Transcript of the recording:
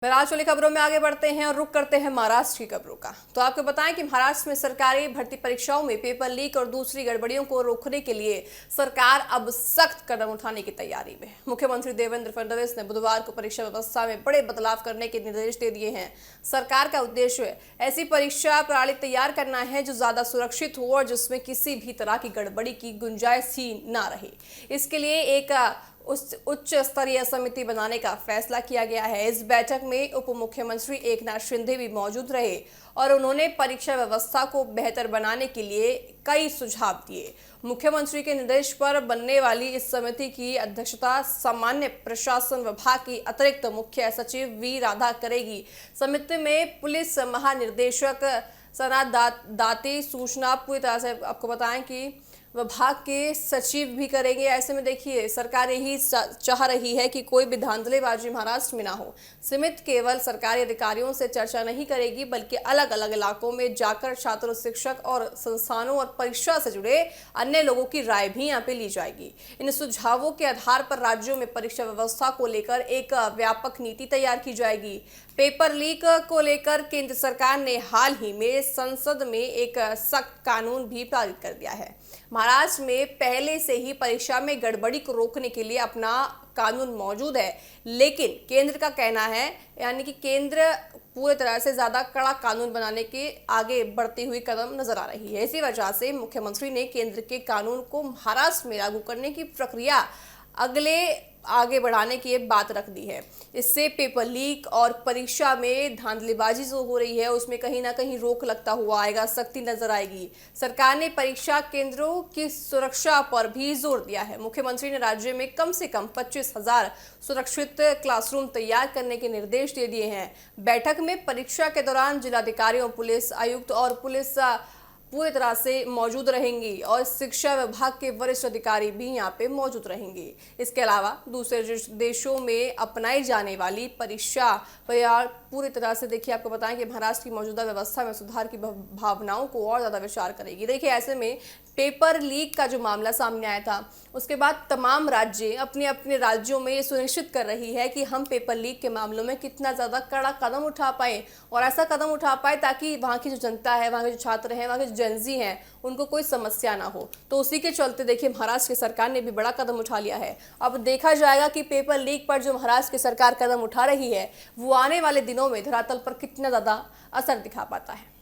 आज वाली खबरों में आगे बढ़ते हैं और रुक करते हैं महाराष्ट्र की खबरों का। तो आपको बताएं कि महाराष्ट्र में सरकारी भर्ती परीक्षाओं में पेपर लीक और दूसरी गड़बड़ियों को रोकने के लिए सरकार अब सख्त कदम उठाने की तैयारी में। मुख्यमंत्री देवेंद्र फडणवीस ने बुधवार को परीक्षा व्यवस्था में बड़े बदलाव करने के निर्देश दे दिए हैं। सरकार का उद्देश्य ऐसी परीक्षा प्रणाली तैयार करना है जो ज्यादा सुरक्षित हो और जिसमें किसी भी तरह की गड़बड़ी की गुंजाइश ही ना रहे। इसके लिए एक उच्च स्तरीय समिति बनाने का फैसला किया गया है। इस बैठक में उप मुख्यमंत्री एकनाथ शिंदे भी मौजूद रहे और उन्होंने परीक्षा व्यवस्था को बेहतर बनाने के लिए कई सुझाव दिए। मुख्यमंत्री के निर्देश पर बनने वाली इस समिति की अध्यक्षता सामान्य प्रशासन विभाग की अतिरिक्त मुख्य सचिव वी राधा करेगी। समिति में पुलिस महानिदेशक सनत दाते सूचना पूरी तरह से आपको बताएं कि विभाग के सचिव भी करेंगे। ऐसे में देखिए सरकार यही चाह रही है कि कोई भी धांधलेबाजी महाराष्ट्र में ना हो। समिति केवल सरकारी अधिकारियों से चर्चा नहीं करेगी बल्कि अलग अलग इलाकों में जाकर छात्रों, शिक्षक और संस्थानों और परीक्षा से जुड़े अन्य लोगों की राय भी यहाँ पे ली जाएगी। इन सुझावों के आधार पर राज्यों में परीक्षा व्यवस्था को लेकर एक व्यापक नीति तैयार की जाएगी। पेपर लीक को लेकर केंद्र सरकार ने हाल ही में संसद में एक सख्त कानून भी पारित कर दिया है। महाराष्ट्र में पहले से ही परीक्षा में गड़बड़ी को रोकने के लिए अपना कानून मौजूद है, लेकिन केंद्र का कहना है यानी कि केंद्र पूरी तरह से ज्यादा कड़ा कानून बनाने के आगे बढ़ती हुई कदम नजर आ रही है। इसी वजह से मुख्यमंत्री ने केंद्र के कानून को महाराष्ट्र में लागू करने की प्रक्रिया आगे बढ़ाने की बात रख दी है। इससे पेपर लीक और परीक्षा में धांधलीबाजी जो हो रही है उसमें कहीं ना कहीं रोक लगता हुआ आएगा, सख्ती नजर आएगी। सरकार ने परीक्षा केंद्रों की सुरक्षा पर भी जोर दिया है। मुख्यमंत्री ने राज्य में कम से कम 25,000 सुरक्षित क्लासरूम तैयार करने के निर्देश दे दिए हैं। बैठक में परीक्षा के दौरान जिलाधिकारियों, पुलिस आयुक्त और पुलिस पूरी तरह से मौजूद रहेंगी और शिक्षा विभाग के वरिष्ठ अधिकारी भी यहाँ पे मौजूद रहेंगे। इसके अलावा दूसरे देशों में अपनाई जाने वाली परीक्षा पूरी तरह से देखिए आपको बताएं कि महाराष्ट्र की मौजूदा व्यवस्था में सुधार की भावनाओं को और ज्यादा विचार करेगी। देखिए ऐसे में पेपर लीक का जो मामला सामने आया था उसके बाद तमाम राज्य अपने अपने राज्यों में ये सुनिश्चित कर रही है कि हम पेपर लीक के मामलों में कितना ज्यादा कड़ा कदम उठा पाए और ऐसा कदम उठा पाए ताकि वहाँ की जो जनता है, वहाँ के जो छात्र हैं, वहाँ के जो जेनजी हैं, उनको कोई समस्या ना हो। तो उसी के चलते देखिए महाराष्ट्र की सरकार ने भी बड़ा कदम उठा लिया है। अब देखा जाएगा कि पेपर लीक पर जो महाराष्ट्र की सरकार कदम उठा रही है वो आने वाले दिनों में धरातल पर कितना ज्यादा असर दिखा पाता है।